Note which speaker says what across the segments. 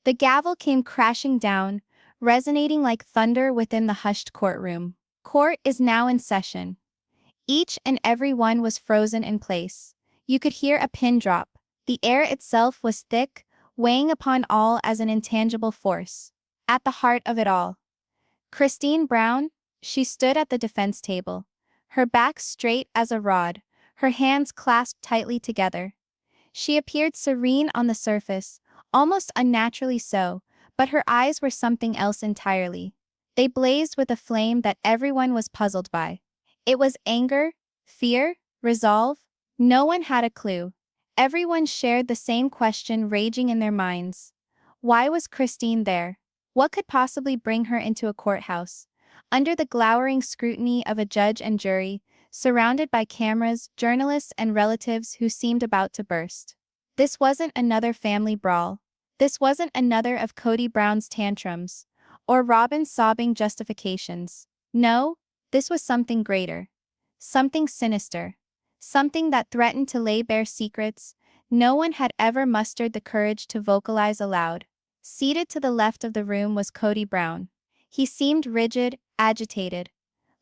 Speaker 1: The gavel came crashing down, resonating like thunder within the hushed courtroom. Court is now in session. Each and every one was frozen in place. You could hear a pin drop. The air itself was thick, weighing upon all as an intangible force. At the heart of it all, Kody Brown. She stood at the defense table, her back straight as a rod, her hands clasped tightly together. She appeared serene on the surface, almost unnaturally so, but her eyes were something else entirely. They blazed with a flame that everyone was puzzled by. It was anger, fear, resolve? No one had a clue. Everyone shared the same question raging in their minds. Why was Kody there? What could possibly bring her into a courthouse, under the glowering scrutiny of a judge and jury, surrounded by cameras, journalists, and relatives who seemed about to burst? This wasn't another family brawl. This wasn't another of Kody Brown's tantrums, or Robyn's sobbing justifications. No, this was something greater. Something sinister. Something that threatened to lay bare secrets no one had ever mustered the courage to vocalize aloud. Seated to the left of the room was Kody Brown. He seemed rigid, agitated,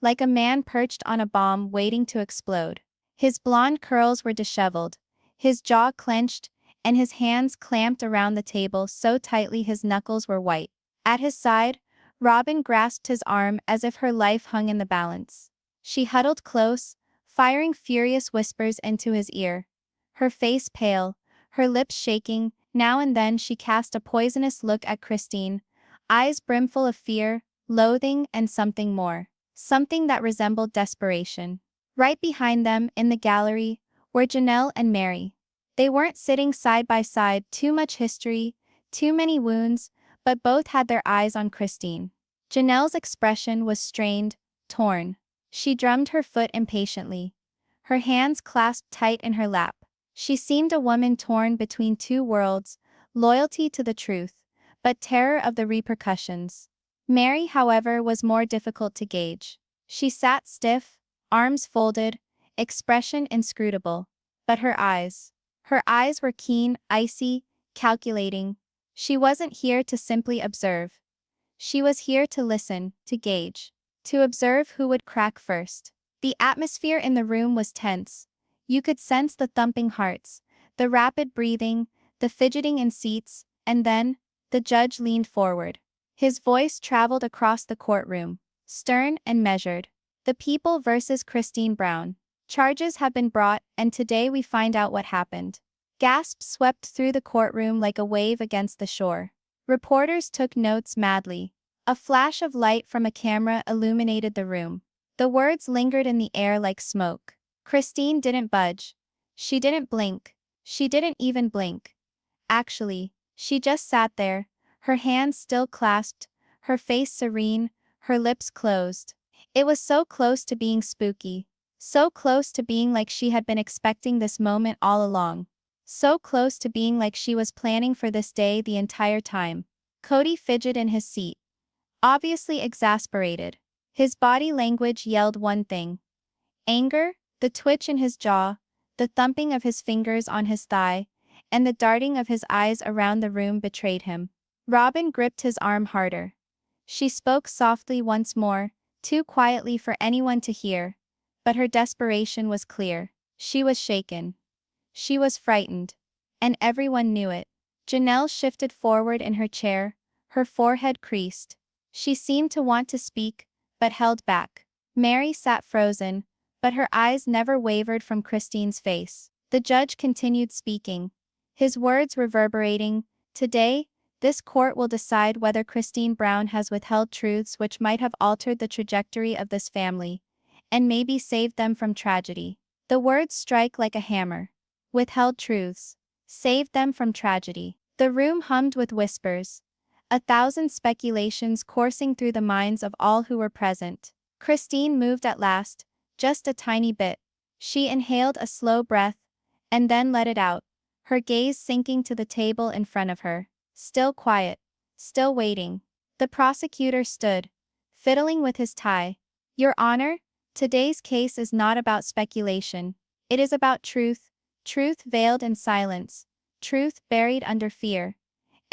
Speaker 1: like a man perched on a bomb waiting to explode. His blonde curls were disheveled, his jaw clenched, and his hands clamped around the table so tightly his knuckles were white. At his side, Robyn grasped his arm as if her life hung in the balance. She huddled close, firing furious whispers into his ear. Her face pale, her lips shaking, now and then she cast a poisonous look at Kody, eyes brimful of fear, loathing, and something more. Something that resembled desperation. Right behind them, in the gallery, were Janelle and Mary. They weren't sitting side by side, too much history, too many wounds, but both had their eyes on Kody. Janelle's expression was strained, torn. She drummed her foot impatiently, her hands clasped tight in her lap. She seemed a woman torn between two worlds, loyalty to the truth, but terror of the repercussions. Mary, however, was more difficult to gauge. She sat stiff, arms folded, expression inscrutable. But her eyes were keen, icy, calculating. She wasn't here to simply observe. She was here to listen, to gauge, to observe who would crack first. The atmosphere in the room was tense. You could sense the thumping hearts, the rapid breathing, the fidgeting in seats, and then, the judge leaned forward. His voice traveled across the courtroom, stern and measured. The people versus Kody Brown. Charges have been brought, and today we find out what happened. Gasps swept through the courtroom like a wave against the shore. Reporters took notes madly. A flash of light from a camera illuminated the room. The words lingered in the air like smoke. Kody didn't budge. She didn't blink. She didn't even blink. Actually, she just sat there, her hands still clasped, her face serene, her lips closed. It was so close to being spooky. So close to being like she had been expecting this moment all along. So close to being like she was planning for this day the entire time. Kody fidgeted in his seat, obviously exasperated. His body language yelled one thing. Anger, the twitch in his jaw, the thumping of his fingers on his thigh, and the darting of his eyes around the room betrayed him. Robyn gripped his arm harder. She spoke softly once more, too quietly for anyone to hear, but her desperation was clear. She was shaken. She was frightened. And everyone knew it. Janelle shifted forward in her chair, her forehead creased. She seemed to want to speak, but held back. Mary sat frozen, but her eyes never wavered from Kody's face. The judge continued speaking, his words reverberating. Today, this court will decide whether Kody Brown has withheld truths which might have altered the trajectory of this family, and maybe saved them from tragedy. The words strike like a hammer. Withheld truths. Saved them from tragedy. The room hummed with whispers. 1,000 speculations coursing through the minds of all who were present. Kody moved at last, just a tiny bit. She inhaled a slow breath, and then let it out, her gaze sinking to the table in front of her. Still quiet. Still waiting. The prosecutor stood, fiddling with his tie. Your Honor, today's case is not about speculation. It is about truth. Truth veiled in silence. Truth buried under fear.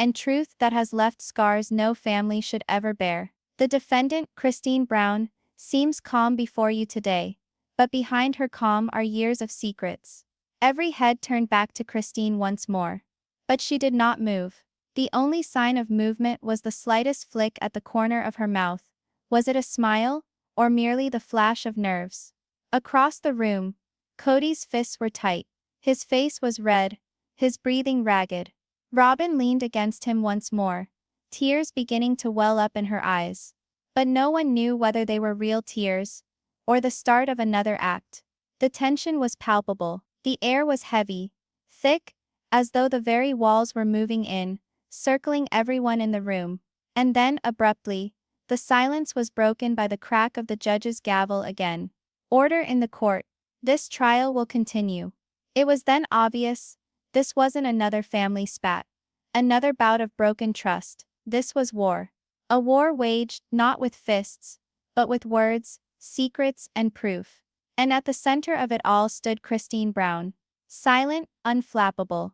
Speaker 1: and truth that has left scars no family should ever bear. The defendant, Kody Brown, seems calm before you today, but behind her calm are years of secrets. Every head turned back to Kody once more. But she did not move. The only sign of movement was the slightest flick at the corner of her mouth. Was it a smile, or merely the flash of nerves? Across the room, Kody's fists were tight. His face was red, his breathing ragged. Robyn leaned against him once more, tears beginning to well up in her eyes. But no one knew whether they were real tears, or the start of another act. The tension was palpable. The air was heavy, thick, as though the very walls were moving in, circling everyone in the room. And then, abruptly, the silence was broken by the crack of the judge's gavel again. Order in the court. This trial will continue. It was then obvious, this wasn't another family spat. Another bout of broken trust. This was war. A war waged, not with fists, but with words, secrets, and proof. And at the center of it all stood Kody Brown. Silent, unflappable,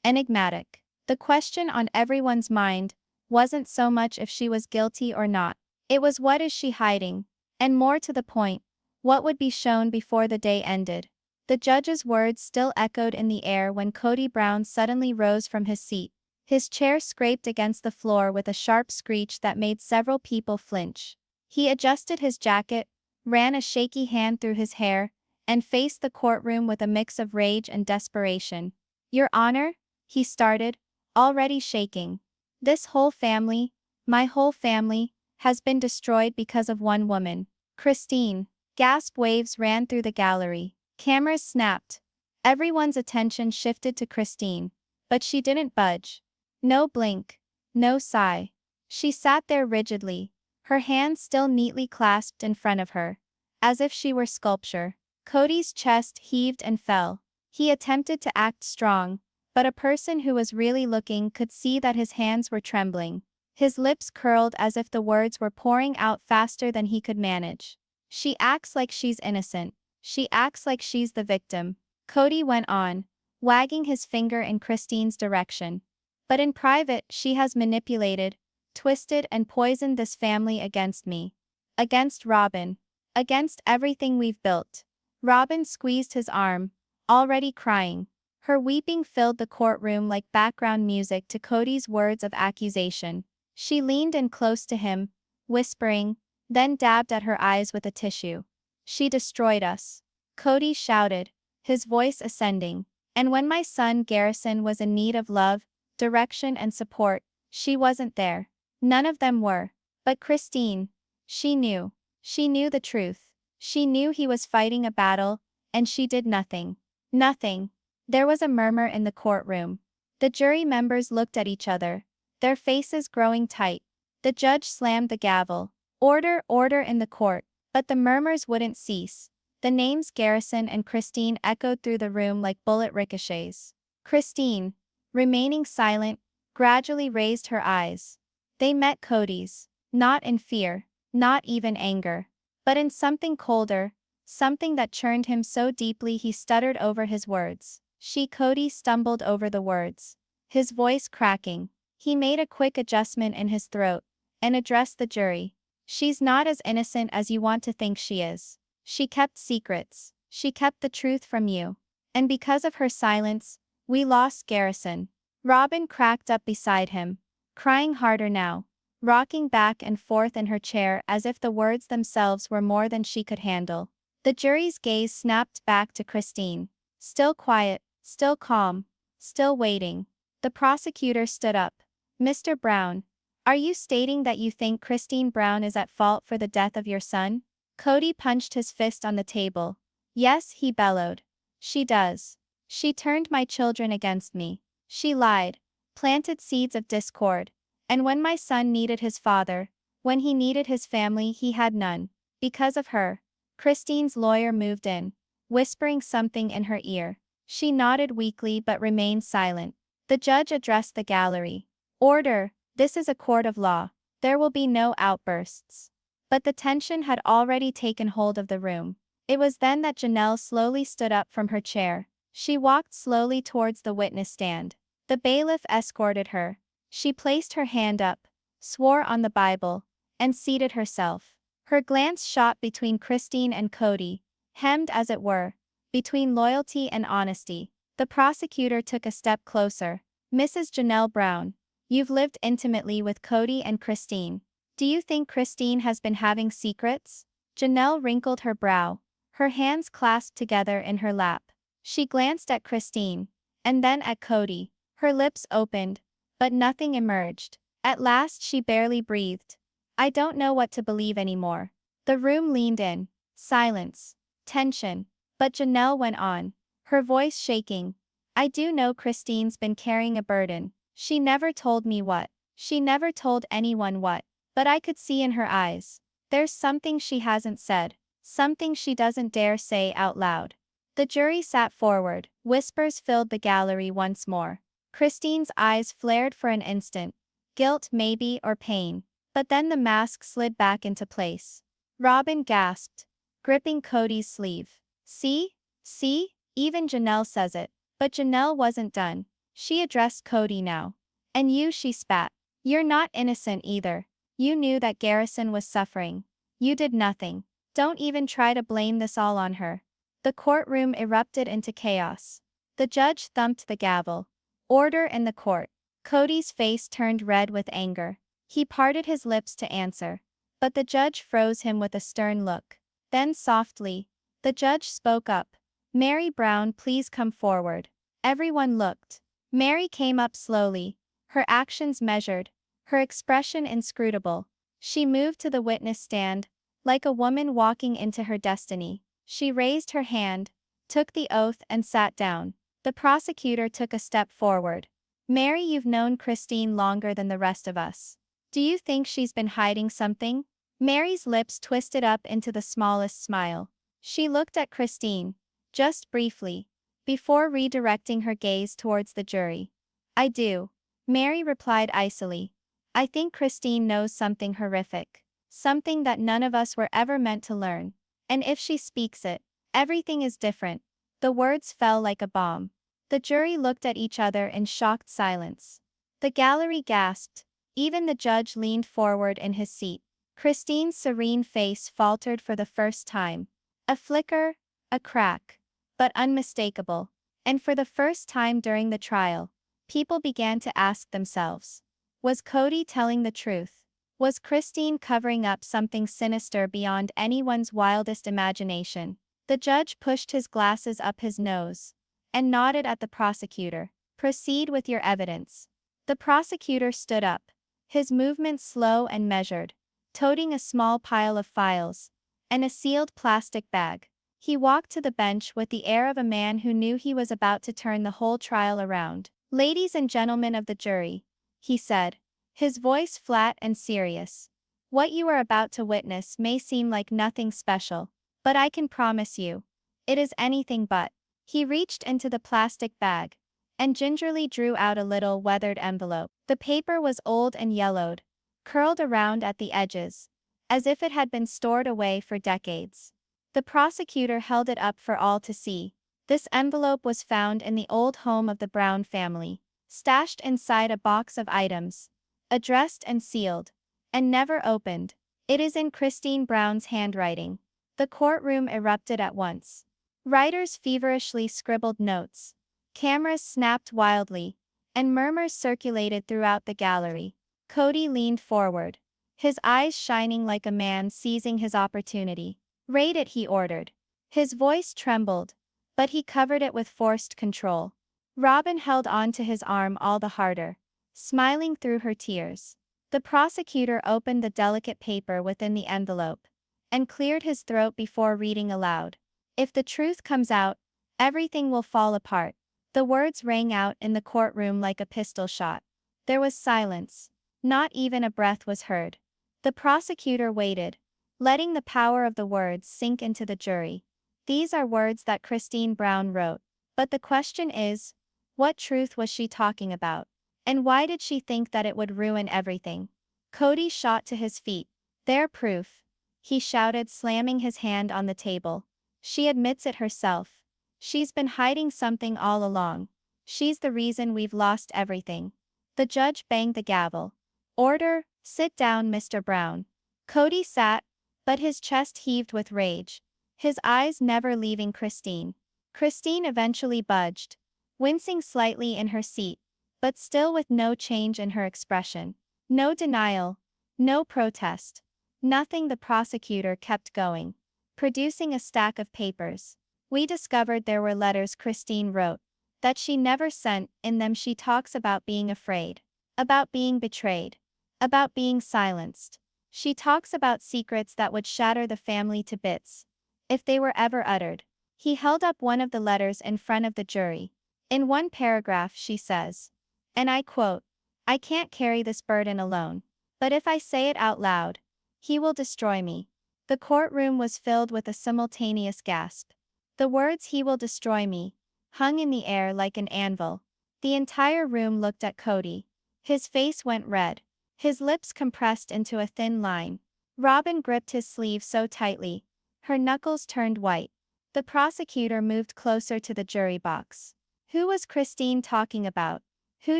Speaker 1: enigmatic. The question on everyone's mind wasn't so much if she was guilty or not. It was, what is she hiding? And more to the point, what would be shown before the day ended? The judge's words still echoed in the air when Kody Brown suddenly rose from his seat. His chair scraped against the floor with a sharp screech that made several people flinch. He adjusted his jacket, ran a shaky hand through his hair, and faced the courtroom with a mix of rage and desperation. "Your Honor," he started, already shaking. "This whole family, my whole family, has been destroyed because of one woman. Kody." Gasp waves ran through the gallery. Cameras snapped. Everyone's attention shifted to Kody. But she didn't budge. No blink. No sigh. She sat there rigidly, her hands still neatly clasped in front of her, as if she were sculpture. Kody's chest heaved and fell. He attempted to act strong, but a person who was really looking could see that his hands were trembling. His lips curled as if the words were pouring out faster than he could manage. "She acts like she's innocent. She acts like she's the victim," Kody went on, wagging his finger in Kody's direction. "But in private, she has manipulated, twisted, and poisoned this family against me. Against Robyn. Against everything we've built." Robyn squeezed his arm, already crying. Her weeping filled the courtroom like background music to Kody's words of accusation. She leaned in close to him, whispering, then dabbed at her eyes with a tissue. "She destroyed us," Kody shouted, his voice ascending. "And when my son Garrison was in need of love, direction, and support, she wasn't there. None of them were. But Kody, she knew. She knew the truth. She knew he was fighting a battle, and she did nothing. Nothing." There was a murmur in the courtroom. The jury members looked at each other, their faces growing tight. The judge slammed the gavel. "Order, order in the court." But the murmurs wouldn't cease. The names Garrison and Kody echoed through the room like bullet ricochets. Kody, remaining silent, gradually raised her eyes. They met Kody's, not in fear, not even anger, but in something colder, something that churned him so deeply he stuttered over his words. Kody stumbled over the words, his voice cracking. He made a quick adjustment in his throat, and addressed the jury. "She's not as innocent as you want to think she is. She kept secrets. She kept the truth from you. And because of her silence, we lost Garrison." Robyn cracked up beside him, crying harder now, rocking back and forth in her chair as if the words themselves were more than she could handle. The jury's gaze snapped back to Kody. Still quiet, still calm, still waiting. The prosecutor stood up. "Mr. Brown, are you stating that you think Kody Brown is at fault for the death of your son?" Kody punched his fist on the table. "Yes," he bellowed. "She does. She turned my children against me. She lied, planted seeds of discord. And when my son needed his father, when he needed his family, he had none. Because of her." Kody's lawyer moved in, whispering something in her ear. She nodded weakly but remained silent. The judge addressed the gallery. "Order, this is a court of law. There will be no outbursts." But the tension had already taken hold of the room. It was then that Janelle slowly stood up from her chair. She walked slowly towards the witness stand. The bailiff escorted her. She placed her hand up, swore on the Bible, and seated herself. Her glance shot between Christine and Kody, hemmed as it were, between loyalty and honesty. The prosecutor took a step closer. Mrs. Janelle Brown, you've lived intimately with Kody and Christine. Do you think Christine has been having secrets? Janelle wrinkled her brow, her hands clasped together in her lap. She glanced at Christine, and then at Kody. Her lips opened, but nothing emerged. At last she barely breathed. I don't know what to believe anymore. The room leaned in. Silence. Tension. But Janelle went on, her voice shaking. I do know Christine's been carrying a burden. She never told me what. She never told anyone what. But I could see in her eyes. There's something she hasn't said. Something she doesn't dare say out loud. The jury sat forward. Whispers filled the gallery once more. Christine's eyes flared for an instant. Guilt maybe, or pain. But then the mask slid back into place. Robyn gasped, gripping Kody's sleeve. See? See? Even Janelle says it. But Janelle wasn't done. She addressed Kody now. And you, she spat. You're not innocent either. You knew that Garrison was suffering. You did nothing. Don't even try to blame this all on her. The courtroom erupted into chaos. The judge thumped the gavel. Order in the court. Kody's face turned red with anger. He parted his lips to answer. But the judge froze him with a stern look. Then softly, the judge spoke up. Mary Brown, please come forward. Everyone looked. Mary came up slowly, her actions measured, her expression inscrutable. She moved to the witness stand, like a woman walking into her destiny. She raised her hand, took the oath and sat down. The prosecutor took a step forward. Mary, you've known Christine longer than the rest of us. Do you think she's been hiding something? Mary's lips twisted up into the smallest smile. She looked at Christine, just briefly, before redirecting her gaze towards the jury. I do. Mary replied icily. I think Christine knows something horrific. Something that none of us were ever meant to learn. And if she speaks it, everything is different. The words fell like a bomb. The jury looked at each other in shocked silence. The gallery gasped. Even the judge leaned forward in his seat. Christine's serene face faltered for the first time. A flicker, a crack, but unmistakable. And for the first time during the trial, people began to ask themselves, was Kody telling the truth? Was Christine covering up something sinister beyond anyone's wildest imagination? The judge pushed his glasses up his nose and nodded at the prosecutor. Proceed with your evidence. The prosecutor stood up, his movements slow and measured, toting a small pile of files and a sealed plastic bag. He walked to the bench with the air of a man who knew he was about to turn the whole trial around. Ladies and gentlemen of the jury, he said, his voice flat and serious. What you are about to witness may seem like nothing special, but I can promise you, it is anything but. He reached into the plastic bag and gingerly drew out a little weathered envelope. The paper was old and yellowed, curled around at the edges, as if it had been stored away for decades. The prosecutor held it up for all to see. This envelope was found in the old home of the Brown family, stashed inside a box of items, addressed and sealed, and never opened. It is in Christine Brown's handwriting. The courtroom erupted at once. Writers feverishly scribbled notes. Cameras snapped wildly, and murmurs circulated throughout the gallery. Kody leaned forward, his eyes shining like a man seizing his opportunity. Read it, he ordered. His voice trembled, but he covered it with forced control. Robyn held on to his arm all the harder, smiling through her tears. The prosecutor opened the delicate paper within the envelope and cleared his throat before reading aloud. If the truth comes out, everything will fall apart. The words rang out in the courtroom like a pistol shot. There was silence. Not even a breath was heard. The prosecutor waited, letting the power of the words sink into the jury. These are words that Christine Brown wrote. But the question is, what truth was she talking about? And why did she think that it would ruin everything? Kody shot to his feet. Their proof, he shouted, slamming his hand on the table. She admits it herself. She's been hiding something all along. She's the reason we've lost everything. The judge banged the gavel. Order, sit down, Mr. Brown. Kody sat, but his chest heaved with rage, his eyes never leaving Christine. Christine eventually budged, wincing slightly in her seat, but still with no change in her expression. No denial, no protest. Nothing. The prosecutor kept going, producing a stack of papers. We discovered there were letters Christine wrote, that she never sent. In them she talks about being afraid, about being betrayed, about being silenced. She talks about secrets that would shatter the family to bits, if they were ever uttered. He held up one of the letters in front of the jury. In one paragraph she says, and I quote, "I can't carry this burden alone. But if I say it out loud, he will destroy me." The courtroom was filled with a simultaneous gasp. The words "he will destroy me" hung in the air like an anvil. The entire room looked at Kody. His face went red, his lips compressed into a thin line. Robyn gripped his sleeve so tightly, her knuckles turned white. The prosecutor moved closer to the jury box. Who was Christine talking about? Who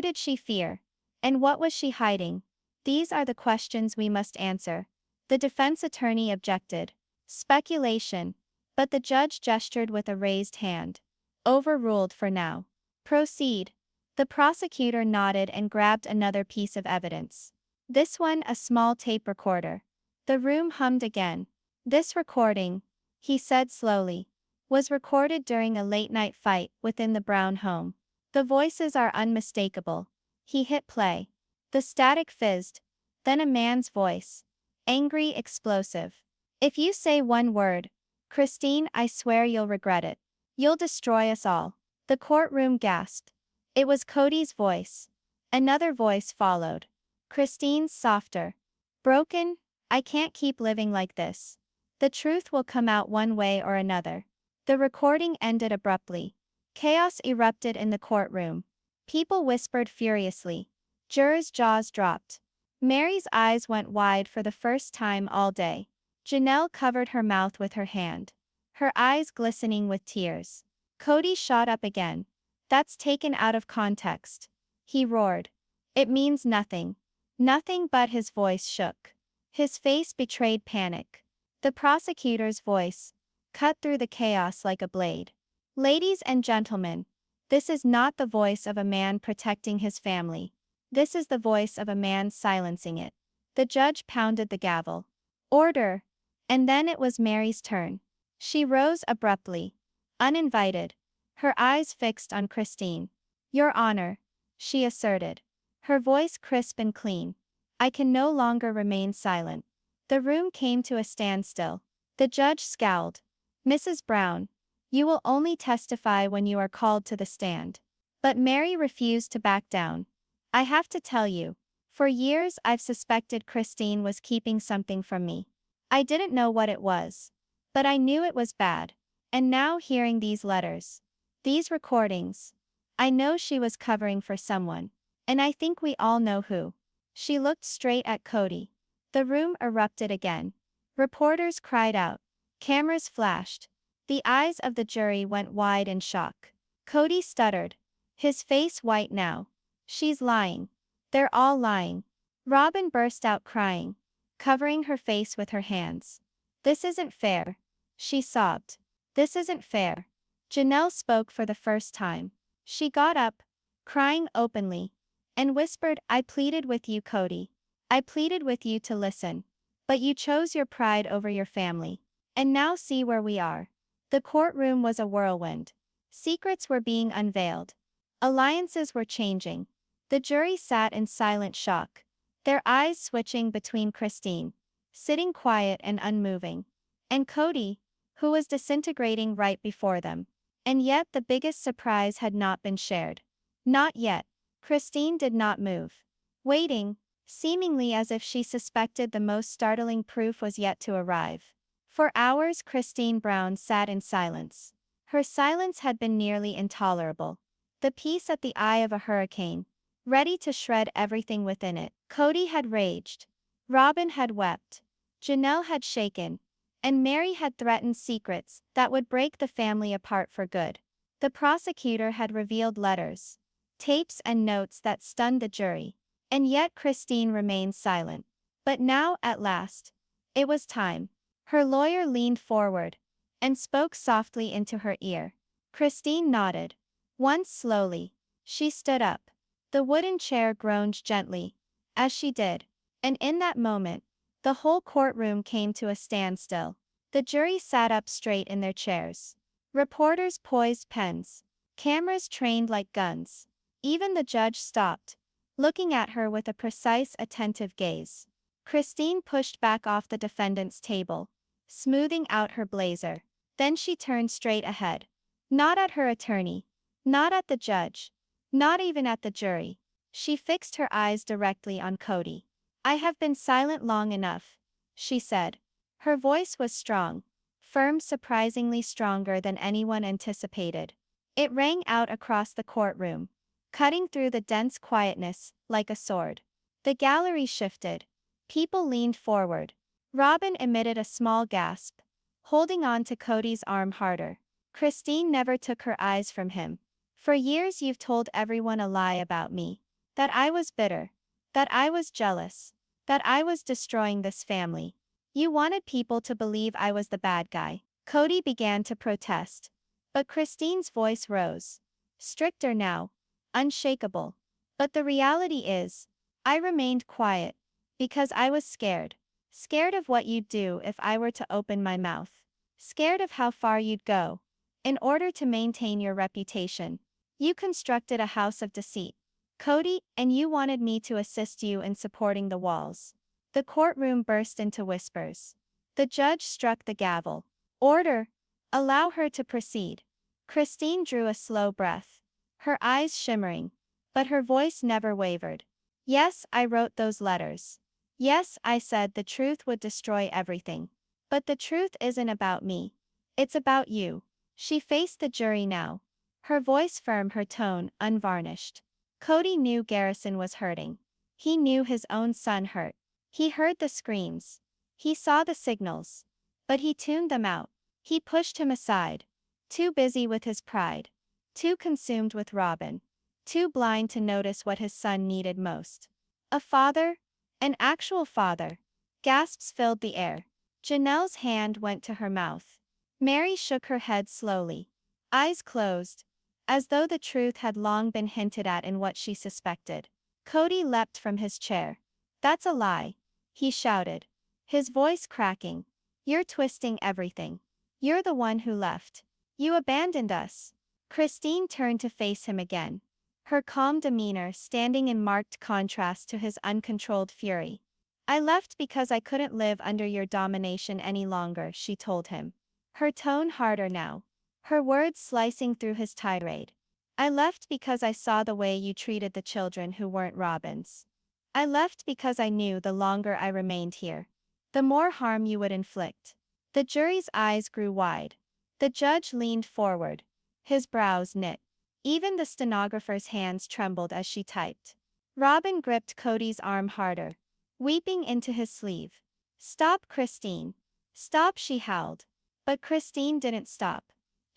Speaker 1: did she fear? And what was she hiding? These are the questions we must answer. The defense attorney objected. Speculation. But the judge gestured with a raised hand. Overruled for now. Proceed. The prosecutor nodded and grabbed another piece of evidence. This one, a small tape recorder. The room hummed again. This recording, he said slowly, was recorded during a late-night fight within the Brown home. The voices are unmistakable. He hit play. The static fizzed. Then a man's voice. Angry, explosive. "If you say one word, Christine, I swear you'll regret it. You'll destroy us all." The courtroom gasped. It was Kody's voice. Another voice followed. Christine's, softer. "Broken, I can't keep living like this. The truth will come out one way or another." The recording ended abruptly. Chaos erupted in the courtroom. People whispered furiously. Jurors' jaws dropped. Mary's eyes went wide for the first time all day. Janelle covered her mouth with her hand, her eyes glistening with tears. Kody shot up again. "That's taken out of context," he roared. "It means nothing." Nothing. But his voice shook. His face betrayed panic. The prosecutor's voice cut through the chaos like a blade. "Ladies and gentlemen, this is not the voice of a man protecting his family. This is the voice of a man silencing it." The judge pounded the gavel. "Order." And then it was Mary's turn. She rose abruptly, uninvited, her eyes fixed on Christine. "Your Honor," she asserted, her voice crisp and clean, "I can no longer remain silent." The room came to a standstill. The judge scowled. "Mrs. Brown, you will only testify when you are called to the stand." But Mary refused to back down. "I have to tell you, for years I've suspected Christine was keeping something from me. I didn't know what it was, but I knew it was bad. And now hearing these letters, these recordings, I know she was covering for someone. And I think we all know who." She looked straight at Kody. The room erupted again. Reporters cried out. Cameras flashed. The eyes of the jury went wide in shock. Kody stuttered, his face white now. "She's lying. They're all lying." Robyn burst out crying, covering her face with her hands. "This isn't fair," she sobbed. "This isn't fair." Janelle spoke for the first time. She got up, crying openly, and whispered, "I pleaded with you, Kody. I pleaded with you to listen. But you chose your pride over your family. And now see where we are." The courtroom was a whirlwind. Secrets were being unveiled. Alliances were changing. The jury sat in silent shock, their eyes switching between Christine, sitting quiet and unmoving, and Kody, who was disintegrating right before them. And yet the biggest surprise had not been shared. Not yet. Christine did not move, waiting, seemingly as if she suspected the most startling proof was yet to arrive. For hours Christine Brown sat in silence. Her silence had been nearly intolerable. The peace at the eye of a hurricane, ready to shred everything within it. Kody had raged. Robyn had wept. Janelle had shaken. And Mary had threatened secrets that would break the family apart for good. The prosecutor had revealed letters. tapes and notes that stunned the jury. And yet Christine remained silent. But now, at last, it was time. Her lawyer leaned forward and spoke softly into her ear. Christine nodded. Once slowly, she stood up. The wooden chair groaned gently as she did, and in that moment, the whole courtroom came to a standstill. The jury sat up straight in their chairs. Reporters poised pens. Cameras trained like guns. Even the judge stopped, looking at her with a precise, attentive gaze. Christine pushed back off the defendant's table, smoothing out her blazer. Then she turned straight ahead. Not at her attorney. Not at the judge. Not even at the jury. She fixed her eyes directly on Kody. I have been silent long enough, she said. Her voice was strong, firm, surprisingly stronger than anyone anticipated. It rang out across the courtroom, cutting through the dense quietness like a sword. The gallery shifted. People leaned forward. Robyn emitted a small gasp, holding on to Kody's arm harder. Christine never took her eyes from him. For years you've told everyone a lie about me. That I was bitter. That I was jealous. That I was destroying this family. You wanted people to believe I was the bad guy. Kody began to protest. But Christine's voice rose. Stricter now. Unshakable. But the reality is, I remained quiet. Because I was scared. Scared of what you'd do if I were to open my mouth. Scared of how far you'd go. In order to maintain your reputation. You constructed a house of deceit, Kody, and you wanted me to assist you in supporting the walls. The courtroom burst into whispers. The judge struck the gavel. Order! Allow her to proceed. Christine drew a slow breath, her eyes shimmering, but her voice never wavered. Yes, I wrote those letters. Yes, I said the truth would destroy everything. But the truth isn't about me. It's about you. She faced the jury now. Her voice firm, her tone unvarnished. Kody knew Garrison was hurting. He knew his own son hurt. He heard the screams. He saw the signals. But he tuned them out. He pushed him aside. Too busy with his pride. Too consumed with Robyn. Too blind to notice what his son needed most. A father? An actual father. Gasps filled the air. Janelle's hand went to her mouth. Mary shook her head slowly. Eyes closed. As though the truth had long been hinted at in what she suspected. Kody leapt from his chair. That's a lie, he shouted, his voice cracking. You're twisting everything. You're the one who left. You abandoned us. Christine turned to face him again, her calm demeanor standing in marked contrast to his uncontrolled fury. I left because I couldn't live under your domination any longer, she told him. Her tone harder now. Her words slicing through his tirade. I left because I saw the way you treated the children who weren't Robyn's. I left because I knew the longer I remained here, the more harm you would inflict. The jury's eyes grew wide. The judge leaned forward, his brows knit. Even the stenographer's hands trembled as she typed. Robyn gripped Kody's arm harder, weeping into his sleeve. Stop, Christine. Stop, she howled. But Christine didn't stop.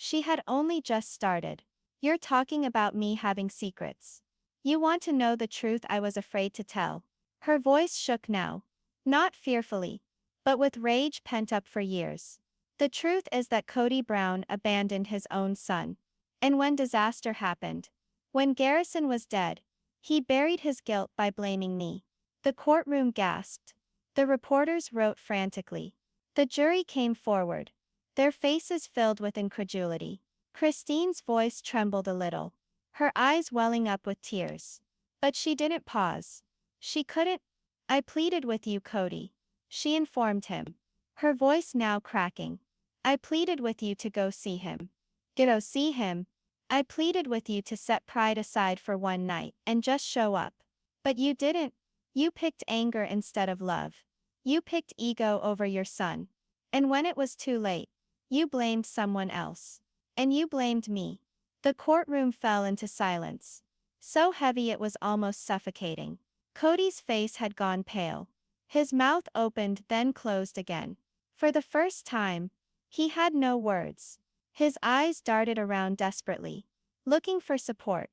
Speaker 1: She had only just started. You're talking about me having secrets. You want to know the truth I was afraid to tell. Her voice shook now. Not fearfully, but with rage pent up for years. The truth is that Kody Brown abandoned his own son. And when disaster happened, when Garrison was dead, he buried his guilt by blaming me. The courtroom gasped. The reporters wrote frantically. The jury came forward, their faces filled with incredulity. Christine's voice trembled a little, her eyes welling up with tears. But she didn't pause. She couldn't. I pleaded with you, Kody, she informed him, her voice now cracking. I pleaded with you to go see him. Go see him? I pleaded with you to set pride aside for one night and just show up. But you didn't. You picked anger instead of love. You picked ego over your son. And when it was too late, you blamed someone else. And you blamed me. The courtroom fell into silence, so heavy it was almost suffocating. Kody's face had gone pale. His mouth opened then closed again. For the first time, he had no words. His eyes darted around desperately, looking for support.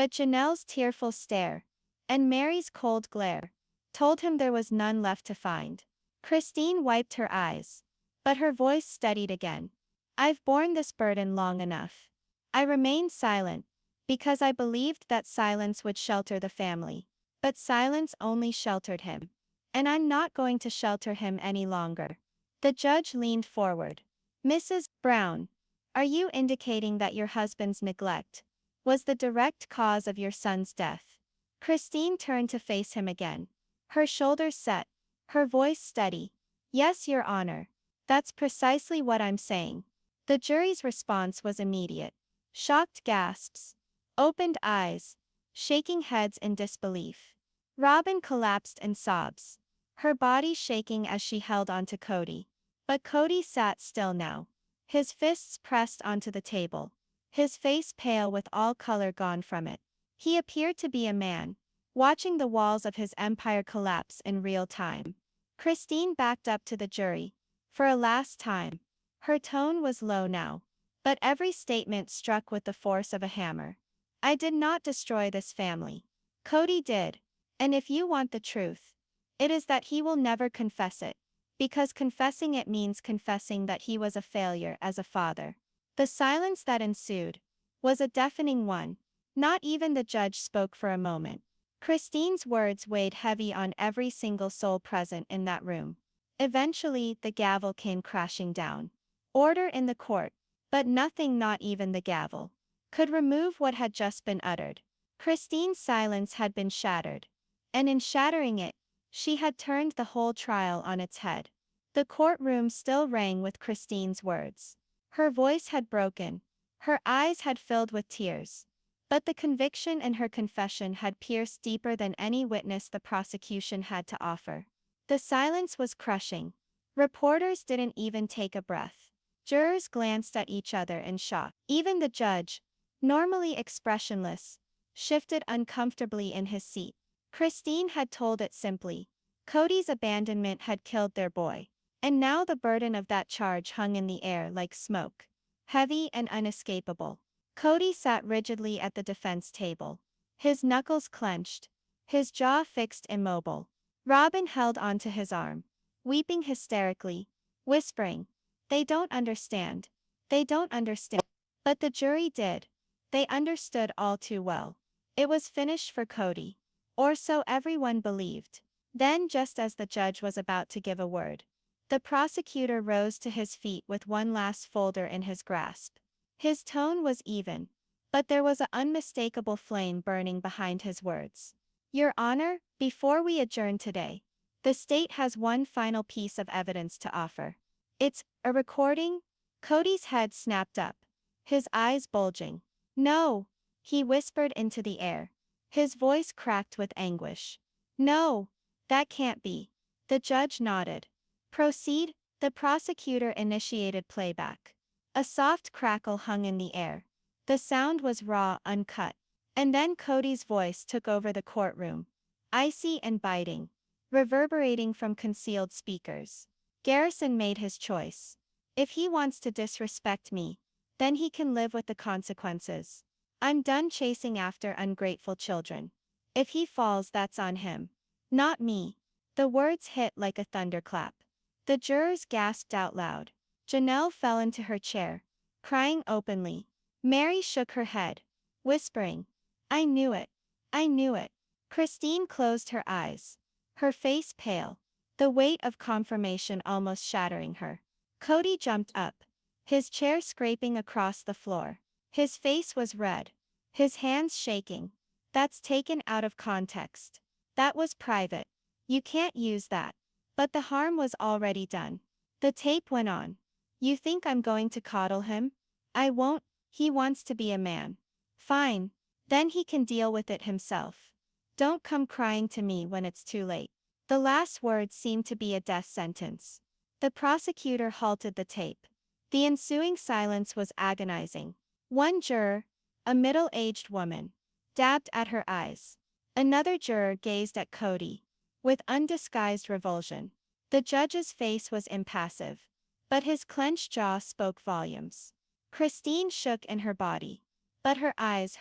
Speaker 1: But Janelle's tearful stare and Mary's cold glare told him there was none left to find. Christine wiped her eyes, but her voice steadied again. I've borne this burden long enough. I remained silent because I believed that silence would shelter the family. But silence only sheltered him. And I'm not going to shelter him any longer. The judge leaned forward. Mrs. Brown, are you indicating that your husband's neglect was the direct cause of your son's death? Christine turned to face him again. Her shoulders set, her voice steady. Yes, Your Honor. That's precisely what I'm saying. The jury's response was immediate. Shocked gasps, opened eyes, shaking heads in disbelief. Robyn collapsed in sobs, her body shaking as she held onto Kody. But Kody sat still now, his fists pressed onto the table, his face pale with all color gone from it. He appeared to be a man, watching the walls of his empire collapse in real time. Christine backed up to the jury, for a last time. Her tone was low now, but every statement struck with the force of a hammer. I did not destroy this family. Kody did. And if you want the truth, it is that he will never confess it, because confessing it means confessing that he was a failure as a father. The silence that ensued was a deafening one. Not even the judge spoke for a moment. Christine's words weighed heavy on every single soul present in that room. Eventually, the gavel came crashing down. Order in the court, but nothing, not even the gavel, could remove what had just been uttered. Christine's silence had been shattered. And in shattering it, she had turned the whole trial on its head. The courtroom still rang with Christine's words. Her voice had broken. Her eyes had filled with tears. But the conviction in her confession had pierced deeper than any witness the prosecution had to offer. The silence was crushing. Reporters didn't even take a breath. Jurors glanced at each other in shock. Even the judge, normally expressionless, shifted uncomfortably in his seat. Christine had told it simply. Kody's abandonment had killed their boy. And now the burden of that charge hung in the air like smoke, heavy and unescapable. Kody sat rigidly at the defense table, his knuckles clenched, his jaw fixed immobile. Robyn held onto his arm, weeping hysterically, whispering, "They don't understand. They don't understand." But the jury did. They understood all too well. It was finished for Kody. Or so everyone believed. Then, just as the judge was about to give a word, the prosecutor rose to his feet with one last folder in his grasp. His tone was even, but there was an unmistakable flame burning behind his words. Your Honor, before we adjourn today, the state has one final piece of evidence to offer. It's a recording. Kody's head snapped up, his eyes bulging. No, he whispered into the air. His voice cracked with anguish. No, that can't be. The judge nodded. Proceed. The prosecutor initiated playback. A soft crackle hung in the air. The sound was raw, uncut. And then Kody's voice took over the courtroom. Icy and biting, reverberating from concealed speakers. Garrison made his choice. If he wants to disrespect me, then he can live with the consequences. I'm done chasing after ungrateful children. If he falls, that's on him, not me. The words hit like a thunderclap. The jurors gasped out loud. Janelle fell into her chair, crying openly. Mary shook her head, whispering, I knew it. I knew it. Christine closed her eyes, her face pale, the weight of confirmation almost shattering her. Kody jumped up, his chair scraping across the floor. His face was red, his hands shaking. That's taken out of context. That was private. You can't use that. But the harm was already done. The tape went on. You think I'm going to coddle him? I won't. He wants to be a man. Fine. Then he can deal with it himself. Don't come crying to me when it's too late. The last word seemed to be a death sentence. The prosecutor halted the tape. The ensuing silence was agonizing. One juror, a middle-aged woman, dabbed at her eyes. Another juror gazed at Kody with undisguised revulsion. The judge's face was impassive, but his clenched jaw spoke volumes. Christine shook in her body, but her eyes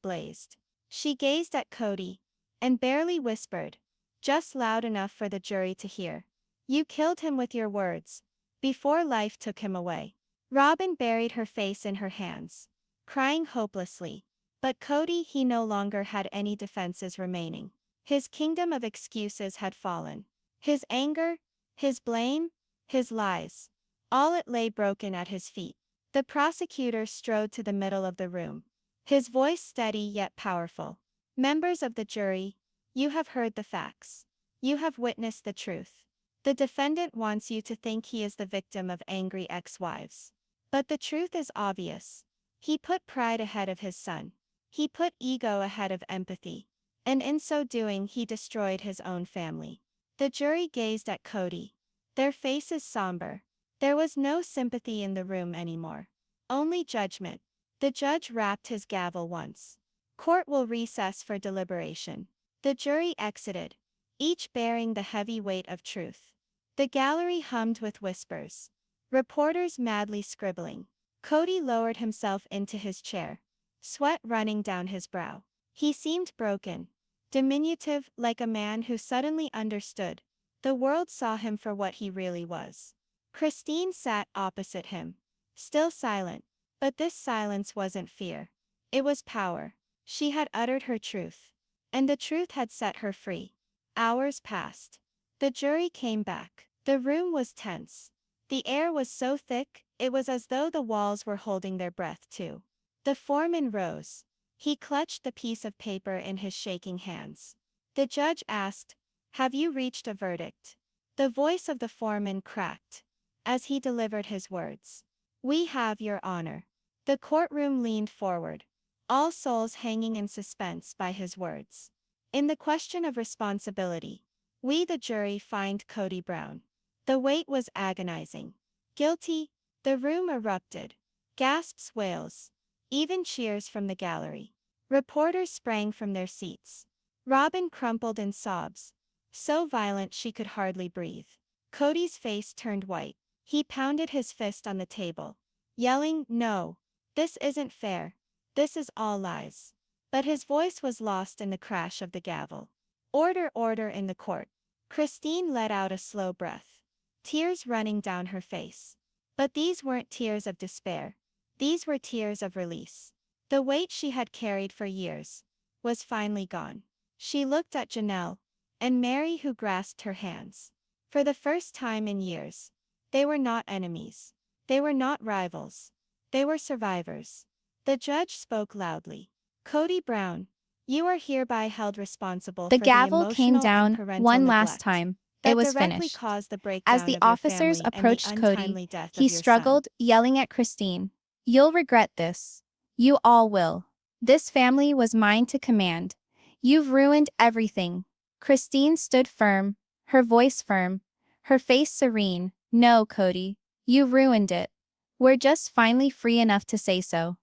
Speaker 1: blazed.
Speaker 2: She gazed at Kody and barely whispered, just loud enough for the jury to hear. You killed him with your words, before life took him away. Robyn buried her face in her hands, crying hopelessly. But Kody, he no longer had any defenses remaining. His kingdom of excuses had fallen. His anger, his blame, his lies, all it lay broken at his feet. The prosecutor strode to the middle of the room, his voice steady yet powerful. Members of the jury, you have heard the facts. You have witnessed the truth. The defendant wants you to think he is the victim of angry ex-wives. But the truth is obvious. He put pride ahead of his son. He put ego ahead of empathy. And in so doing he destroyed his own family. The jury gazed at Kody, their faces somber. There was no sympathy in the room anymore. Only judgment. The judge rapped his gavel once. Court will recess for deliberation. The jury exited, each bearing the heavy weight of truth. The gallery hummed with whispers, reporters madly scribbling. Kody lowered himself into his chair, sweat running down his brow. He seemed broken, diminutive, like a man who suddenly understood. The world saw him for what he really was. Christine sat opposite him, still silent, but this silence wasn't fear. It was power. She had uttered her truth, and the truth had set her free. Hours passed. The jury came back. The room was tense. The air was so thick, it was as though the walls were holding their breath too. The foreman rose. He clutched the piece of paper in his shaking hands. The judge asked, "Have you reached a verdict?" The voice of the foreman cracked as he delivered his words. "We have, Your Honor." The courtroom leaned forward, all souls hanging in suspense by his words. In the question of responsibility, we the jury find Kody Brown. The weight was agonizing. Guilty. The room erupted. Gasps, wails, even cheers from the gallery. Reporters sprang from their seats. Robyn crumpled in sobs, so violent she could hardly breathe. Kody's face turned white. He pounded his fist on the table, yelling, "No, this isn't fair. This is all lies." But his voice was lost in the crash of the gavel. Order, order in the court. Christine let out a slow breath, tears running down her face. But these weren't tears of despair. These were tears of release. The weight she had carried for years was finally gone. She looked at Janelle and Mary, who grasped her hands. For the first time in years, they were not enemies. They were not rivals. They were survivors. The judge spoke loudly. "Kody Brown, you are hereby held responsible
Speaker 1: The
Speaker 2: for the
Speaker 1: gavel came
Speaker 2: emotional and
Speaker 1: down
Speaker 2: parental
Speaker 1: one last
Speaker 2: neglect
Speaker 1: time. It
Speaker 2: that
Speaker 1: was
Speaker 2: directly
Speaker 1: finished.
Speaker 2: caused the
Speaker 1: As
Speaker 2: breakdown
Speaker 1: the
Speaker 2: of your
Speaker 1: officers
Speaker 2: family and the
Speaker 1: approached Kody,
Speaker 2: untimely death
Speaker 1: he
Speaker 2: of your son."
Speaker 1: struggled, yelling at Christine, "You'll regret this. You all will. This family was mine to command. You've ruined everything." Christine stood firm, her voice firm, her face serene. "No, Kody, you ruined it. We're just finally free enough to say so."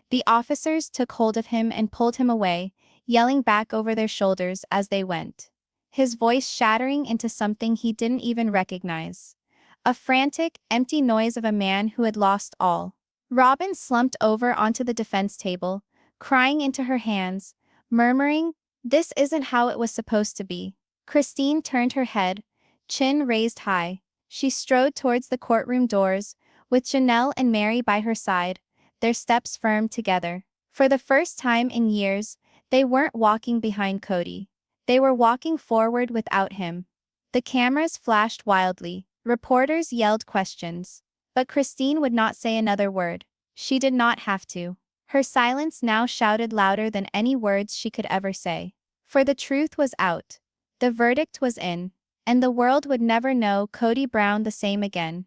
Speaker 1: The officers took hold of him and pulled him away, yelling back over their shoulders as they went, his voice shattering into something he didn't even recognize. A frantic, empty noise of a man who had lost all. Robyn slumped over onto the defense table, crying into her hands, murmuring, "This isn't how it was supposed to be." Christine turned her head, chin raised high. She strode towards the courtroom doors, with Janelle and Mary by her side, their steps firm together. For the first time in years, they weren't walking behind Kody. They were walking forward without him. The cameras flashed wildly. Reporters yelled questions. But Christine would not say another word. She did not have to. Her silence now shouted louder than any words she could ever say. For the truth was out. The verdict was in. And the world would never know Kody Brown the same again.